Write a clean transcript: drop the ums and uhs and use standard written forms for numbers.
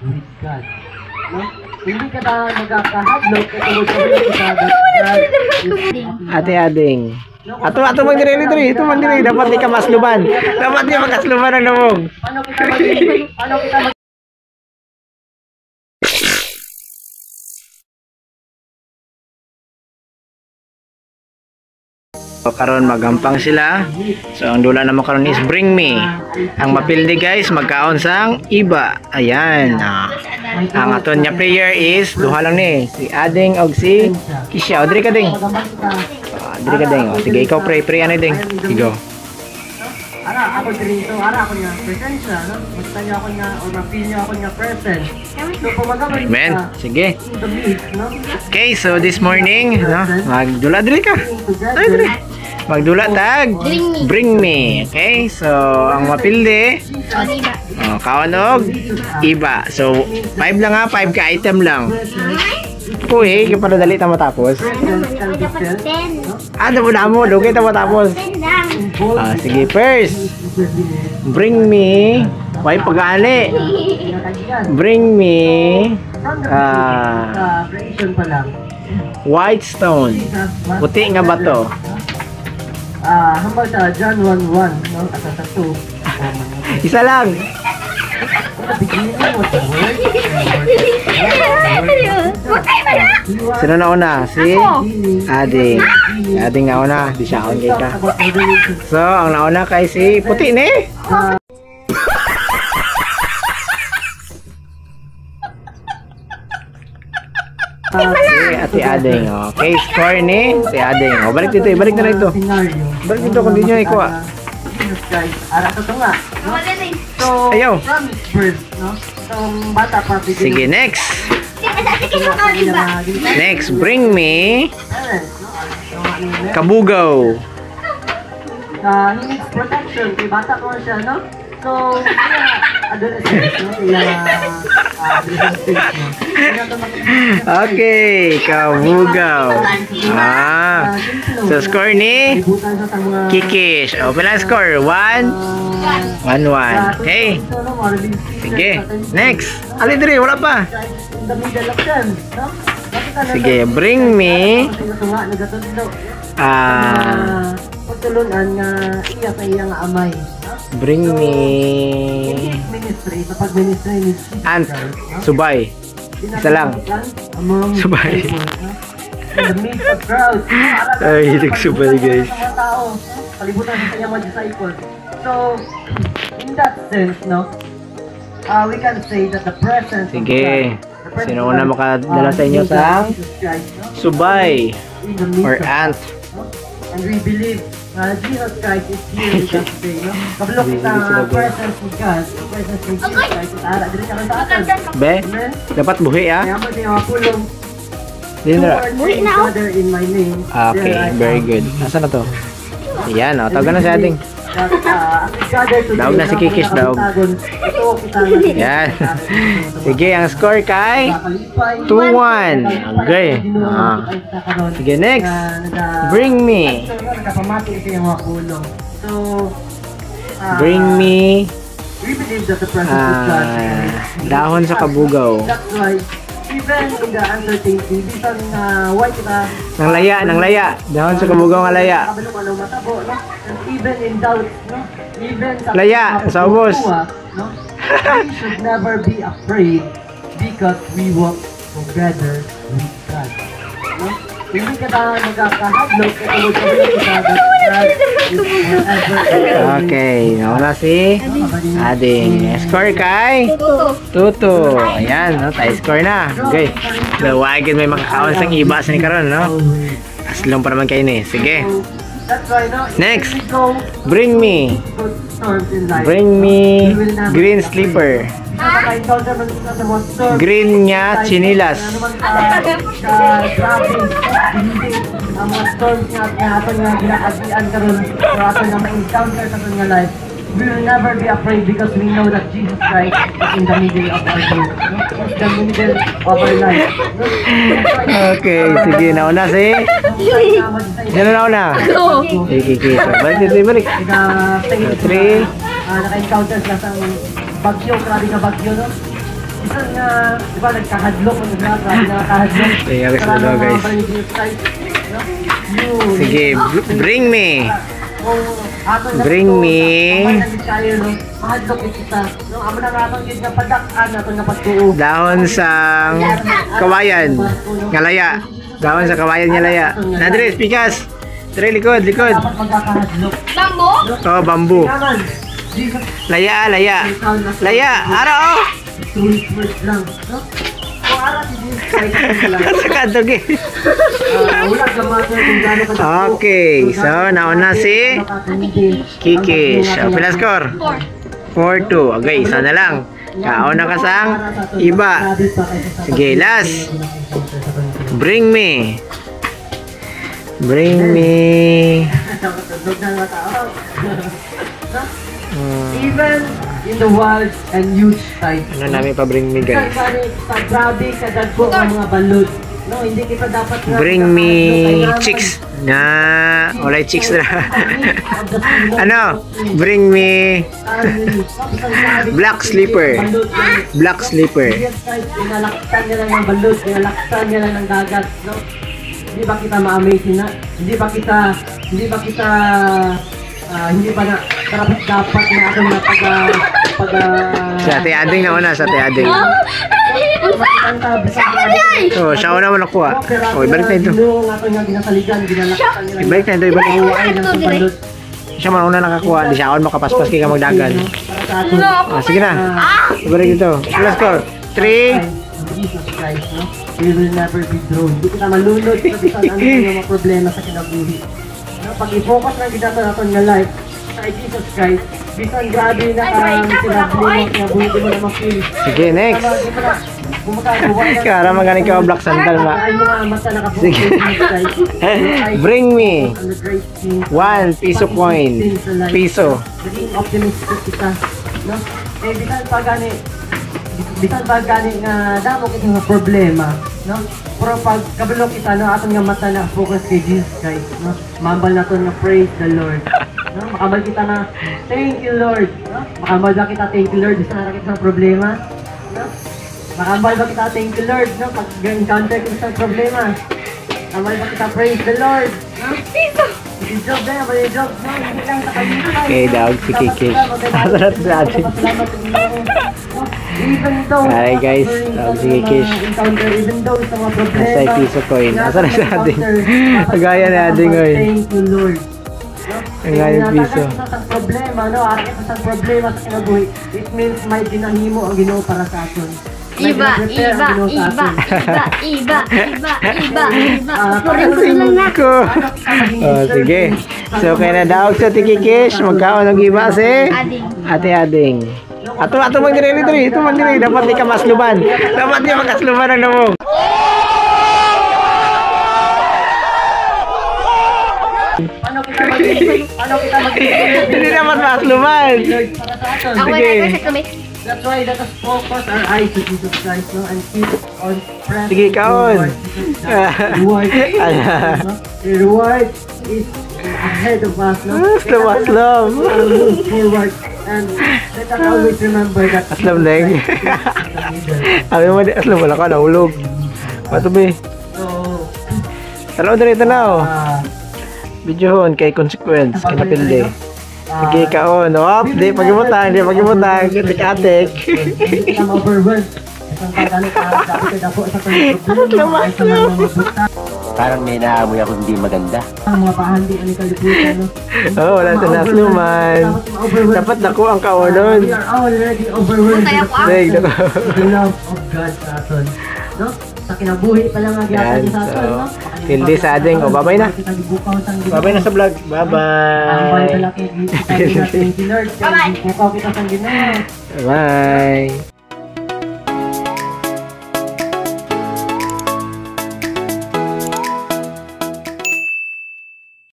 with God. No? Hindi ka na magkakahadlok Ate Ading. Ato magdiri. Ito magdiri. Dapat di ka masluban. Dapat di makasluban ang lumog. Paano kita So, karon magampang sila. So ang dula naman karon is bring me. Ang mapildi guys magkaon sang iba. Ayan. Ang aton niya player is duha lang ni si Ading og si Kisha. Diri ka ding. Diri ka ding. Sige ikaw pray ano ding. Sige. Ara ako dito, ara ako niya presensya, no? Basta niya ako niya o na-feel niya ako niya present. So pumagaman Amen. Sige. the meat, no? Okay, so this morning, no, magdula diri ka. Diri. Magdula tag bring me. Okay, so ang mapildi kaon og iba. So 5 lang ha, 5 ka item lang. Uy, kaya para dali ta matapos. Damo mo, dugay ta matapos. Sige, first. Bring me. Why pag-aali? Bring me. White stone. Puti nga bato. Hambal sa John 1:1, no? At sa 2. Isa lang. Sino na una? Si Ading. Ading na una. Di siya on ka. So, ang nauna kay si puti ni. Si Ate Ading. Okay, score ni si Ading. Balik dito. Balik na lang ito. Balik dito kung di nyo ikuha. Ara to nga. So, ayaw. from birth, no? So, bata pa sige, next. Next, bring me Kabugaw. He needs protection. Kay bata ko siya, no? So, adolescent, no? Okay, Kabugaw. So score ni Kikish. Pila score? 1-1. Okay. Sige, next. Ali diri, wala pa. Sige, bring me pagtulunan nga iya sa iya nga amay. Bring me Ministry, sa pag-ministry Ant Subay. Isa lang. Subay. The midst of crowds. Ay, hilig subay guys. Kalibutan sa kanyang mga disciples. So, in that sense, no, we can say that the presence sige. Sino una makadala sa inyo sa subay or ant? And we believe Jesus Christ is here with us today, no? Kabalo kita presence of God, presence of Jesus Christ. Ara, dili ka sa atin. Be, dapat buhi Kaya mo din mga pulong. Buhi na in my name. Okay, very good. Nasaan na to? Yan, tawagan na si Ading. Daog na si Kikish, daog. Yan. Sige, ang score kay 2-1. Okay. Sige, next. Bring me. Bring me dahon sa kabugaw. Even in the uncertainty, bisan white na nang laya, dahon sa kabugaw nga laya. And even in doubt, no? Even sa laya, sa ubos. No? We should never be afraid because we walk together with God. No? Hindi ka na magkakahadlok okay, nauna si Ading. Score kay Tuto. Ayan, no? Tayo score na. Okay. Lawagin may makakaon sang iba sa ni karon, no? Aslong pa naman kayo ni. Sige. Next. Bring me green slipper. Green niya chinilas. Ang mga storms nga aton nga ginaagian karon sa aton nga ma-encounter sa aton nga life, we will never be afraid because we know that Jesus Christ is in the middle of our day. It's the middle of our life. Okay, sige, nauna si sino nauna? Sige, balik. 3 naka-encounter sila sa bagyo, grabe ka bagyo, no? Bisan nga, di ba, nagkahadlok, nagkahadlok. Kaya guys, dalawa guys. Sige, bring me. Bring me. Dahon sang kawayan. Ngalaya. Dahon sa kawayan niya laya. Nadres, pikas. Dire, likod, likod. Bambo? Oh, bambu. Laya, laya. Laya, ara oh. Sakadog eh. Okay, so nauna si Kikish. Pila score? 4-2. Okay, isa na lang. Kauna ka sang iba. Sige, last. Bring me. Bring me. Even in the wild and huge side. Ano namin pa bring me guys? Sa grabe, kadagpo ang mga balot. No, hindi kita dapat na Bring me chicks. Na, wala chicks na. Ano? Bring me black slipper. Black slipper. Inalaktan nila ng balot, inalaktan nila ng dagat, no? Hindi ba kita ma-amazing na? Hindi ba na dapat na atong Sa ate ading na una, sa ate ading. Oh, siya una mo nakuha. Oh, ibalik na ito. Ibalik na ito, ibalik. Siya man una nakakuha, di siya ako makapaspas kaya magdagan. Sige na. Ibalik ito. Last score. 3. Jesus Christ, no? We will never be thrown. Hindi kita malunod sa bisan ano yung mga problema sa kinabuhi. No? Pag i-focus lang kita sa natin nga life, kay Jesus Christ, bisan grabe na karang sinabuhi mo, kinabuhi mo na ma-feel. Sige, next. Kara magaling ka black sandal ma. Sige. Bring me 1 piso coin. Piso. Maging optimistic kita, no? Eh, bisan pa gani nga damo kita nga problema, no? Pero pag kabalo kita, no, aton nga mata na focus kay Jesus Christ, no? Mambal naton nga praise the Lord, no? Makambal kita na thank you Lord, no? Makambal ba kita thank you Lord bisan ra kita sa problema, no? Makambal ba kita thank you Lord, no? Pag encounter kita sa problema, makambal ba kita praise the Lord, no? I-job na, i-job, no? Hindi lang sa kalimutan. Okay, dawag si Kikish. Masarap sa atin. Hi guys, dawag si Kikish. Nasa piso coin. Masarap sa atin. Kagaya na ating ngayon. Thank you Lord. Ang gaya piso. Sa problema, no? Akin sa problema sa kinabuhi. It means may ginahimo ang Ginoo para sa atin. Iba. Ko. Oh, sige. So kaya na daog sa Kikish, magkaon ng iba si Ate Ading. Ato magdiri diri, ito magdiri dapat di ka masluban. Dapat di makasluban ang namo. Ano kita mag-ibig? Hindi dapat masluban. Ako na ito sa kami. That's why let us focus our eyes to Jesus Christ, no? And keep on pressing. Sige, kaon. Reward. The reward is ahead of us, no? Aslam. Move forward. And let us always remember that Aslam lang. Sabi mo, aslam wala ka, nahulog. Patubi. So, Tanaw dali, tanaw. Videohon kay consequence, kinapilde. Sige kaon, op, di pagibutang, atik-atik. hindi ka ma-overwhelmed. Isang pagano ka, dapat ka dapo sa problema. Parang may naamoy ako hindi maganda. Ang mga pahandi, ano kaliputan, no? Oh, wala sa nasluman. Dapat naku ang kaonon. We are already overwhelmed Dahil with the love of God sa aton. No? Sa kinabuhi pa lang ang Yan, gyapon sa aton, so, no? tilde sa ading. O, babay na. Babay na sa vlog. Ang bye Bye-bye. talaki, kita natin si Lord. Bukaw kita sa Ginoo. Bye.